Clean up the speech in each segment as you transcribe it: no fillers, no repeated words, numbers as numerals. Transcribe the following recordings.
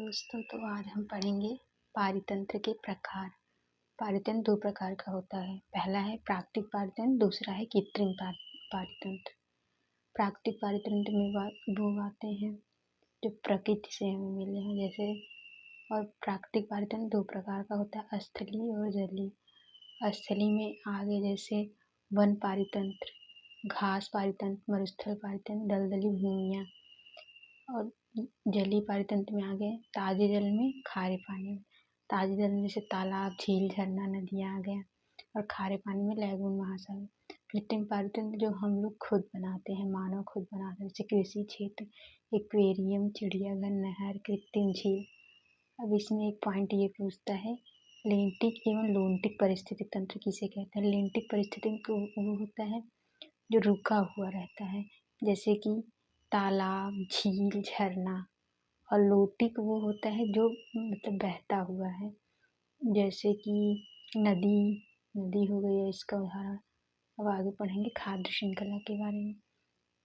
दोस्तों, तो आज हम पढ़ेंगे पारितंत्र के प्रकार। पारितंत्र दो प्रकार का होता है। पहला है प्राकृतिक पारितंत्र, दूसरा है कृत्रिम पारितंत्र। प्राकृतिक पारितंत्र में वो आते हैं जो प्रकृति से हमें मिले हैं, जैसे। और प्राकृतिक पारितंत्र दो प्रकार का होता है, स्थलीय और जलीय। स्थलीय में आगे जैसे वन पारितंत्र, घास पारितंत्र, मरुस्थल पारितंत्र, दलदली भूमियाँ। और जलीय पारितंत्र में आ गए ताजे जल में खारे पानी में। ताजे जल में जैसे तालाब, झील, झरना, नदियाँ आ गया। और खारे पानी में लैगून, महासागर। कृत्रिम पारितंत्र जो हम लोग खुद बनाते हैं, मानव खुद बनाते हैं, जैसे कृषि क्षेत्र, एक्वेरियम, चिड़ियाघर, नहर, कृत्रिम झील। अब इसमें एक पॉइंट ये पूछता है, लेंटिक एवं लोन्टिक परिस्थितिक तंत्र किसे कहते हैं। लेंटिक परिस्थितिक वो होता है जो रुका हुआ रहता है, जैसे कि तालाब, झील, झरना। और लोटिक वो होता है जो मतलब बहता हुआ है, जैसे कि नदी हो गई है इसका उदाहरण। अब आगे पढ़ेंगे खाद्य श्रृंखला के बारे में।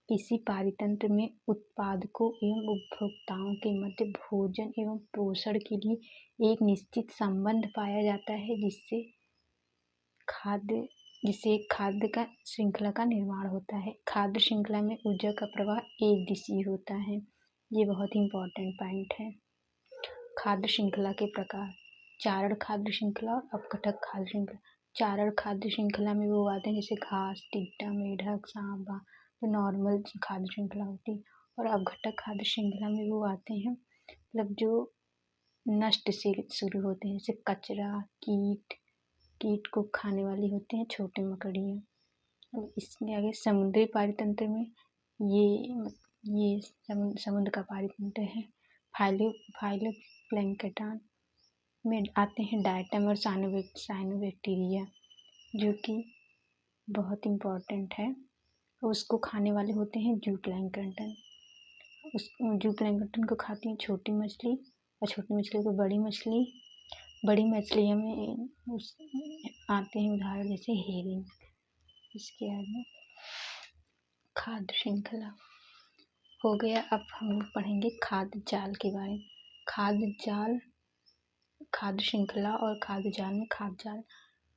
किसी पारितंत्र में उत्पादकों एवं उपभोक्ताओं के मध्य भोजन एवं पोषण के लिए एक निश्चित संबंध पाया जाता है, जिससे एक खाद्य का श्रृंखला का निर्माण होता है। खाद्य श्रृंखला में ऊर्जा का प्रवाह एक दिशीय होता है। ये बहुत ही इम्पोर्टेंट पॉइंट है। खाद्य श्रृंखला के प्रकार, चारण खाद्य श्रृंखला और अपघटक खाद्य श्रृंखला। चारण खाद्य श्रृंखला में वो आते हैं जैसे घास, टिड्डा, मेढक, सांप, जो नॉर्मल खाद्य श्रृंखला होती है। और अपघटक खाद्य श्रृंखला में वो आते हैं मतलब जो नष्ट से शुरू होते हैं, जैसे कचरा, कीट को खाने वाली होते हैं, छोटे मकड़ियाँ। अब इसमें आगे समुद्री पारितंत्र में ये समुद्र का पारितंत्र है। फाइलोप्लैंक्टन में आते हैं डायटम और साइनोबैक्टीरिया, जो कि बहुत इम्पोर्टेंट है। उसको खाने वाले होते हैं जूप्लैंक्टन। जूप्लैंक्टन को खाती है छोटी मछली, और छोटी मछली को बड़ी मछली। बड़ी मछलियों में आते हैं उदाहरण जैसे हेरिंग। इसके आगे खाद्य श्रृंखला हो गया। अब हम लोग पढ़ेंगे खाद्य जाल के बारे में। खाद्य श्रृंखला और खाद्य जाल में खाद्य जाल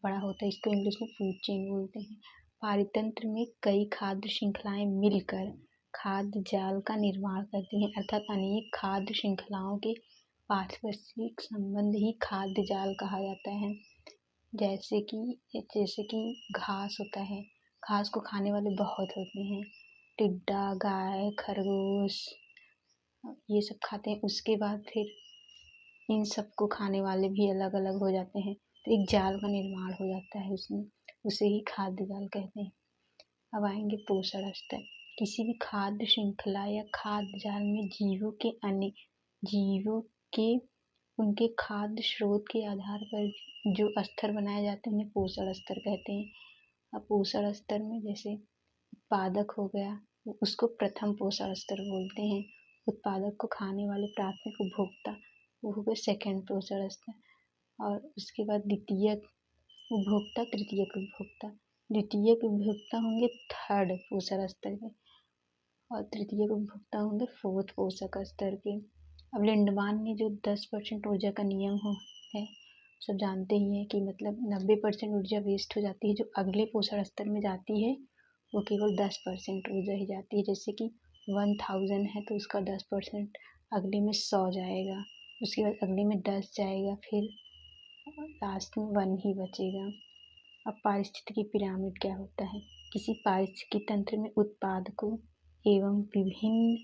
बड़ा होता है, इसको इंग्लिश में फूड चेन बोलते हैं। पारितंत्र में कई खाद्य श्रृंखलाएं मिलकर खाद्य जाल का निर्माण करती हैं, अर्थात अनेक खाद्य श्रृंखलाओं के पारस्परिक संबंध ही खाद्य जाल कहा जाता है। जैसे कि घास होता है, घास को खाने वाले बहुत होते हैं, टिड्डा, गाय, खरगोश, ये सब खाते हैं। उसके बाद फिर इन सबको खाने वाले भी अलग अलग हो जाते हैं, तो एक जाल का निर्माण हो जाता है उसमें, उसे ही खाद्य जाल कहते हैं। अब आएंगे पोषण स्तर। किसी भी खाद्य श्रृंखला या खाद्य जाल में जीवों के उनके खाद्य स्रोत के आधार पर जो स्तर बनाए जाते हैं उन्हें पोषण स्तर कहते हैं। अब पोषण स्तर में जैसे उत्पादक हो गया, उसको प्रथम पोषण स्तर बोलते हैं। उत्पादक को खाने वाले प्राथमिक उपभोक्ता, वो हो गए सेकेंड पोषण स्तर। और उसके बाद द्वितीयक उपभोक्ता, तृतीयक उपभोक्ता। द्वितीयक उपभोक्ता होंगे थर्ड पोषण स्तर के, और तृतीयक उपभोक्ता होंगे फोर्थ पोषक स्तर के। अब लिंडमान में जो 10% ऊर्जा का नियम है, सब जानते ही हैं कि मतलब 90% ऊर्जा वेस्ट हो जाती है, जो अगले पोषण स्तर में जाती है वो केवल 10% ऊर्जा ही जाती है। जैसे कि 1000 है तो उसका 10% अगले में 100 जाएगा, उसके बाद अगले में 10 जाएगा, फिर लास्ट में 1 ही बचेगा। अब पारिस्थितिकी पिरामिड क्या होता है। किसी पारिस्थितिकी तंत्र में उत्पादकों एवं विभिन्न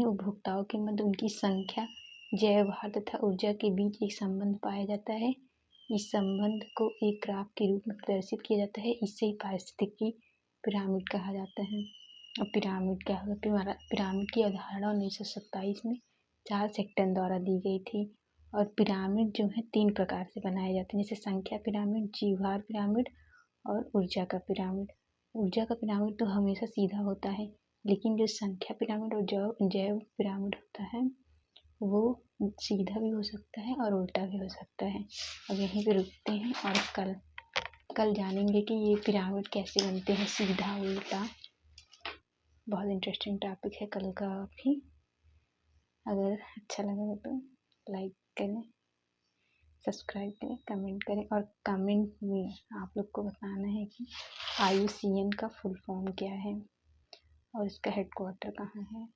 उपभोक्ताओं के मध्य उनकी संख्या, जैव भार तथा ऊर्जा के बीच एक संबंध पाया जाता है। इस संबंध को एक ग्राफ के रूप में प्रदर्शित किया जाता है, इससे ही पारिस्थितिकी पिरामिड कहा जाता है। अब पिरामिड क्या होगा। पिरामिड की अवधारणा 1927 में चार्ल्स सेक्टन द्वारा दी गई थी। और पिरामिड जो है 3 प्रकार से बनाए जाते हैं, जैसे संख्या पिरामिड, जीवभार पिरामिड और ऊर्जा का पिरामिड। ऊर्जा का पिरामिड तो हमेशा सीधा होता है, लेकिन जो संख्या पिरामिड और जैव पिरामिड होता है वो सीधा भी हो सकता है और उल्टा भी हो सकता है। अब यहीं पे रुकते हैं और कल जानेंगे कि ये पिरामिड कैसे बनते हैं, सीधा उल्टा। बहुत इंटरेस्टिंग टॉपिक है कल का भी। अगर अच्छा लगा हो तो लाइक करें, सब्सक्राइब करें, कमेंट करें और कमेंट में आप लोग को बताना है कि IUCN का फुल फॉर्म क्या है और इसका हेडक्वार्टर कहाँ है।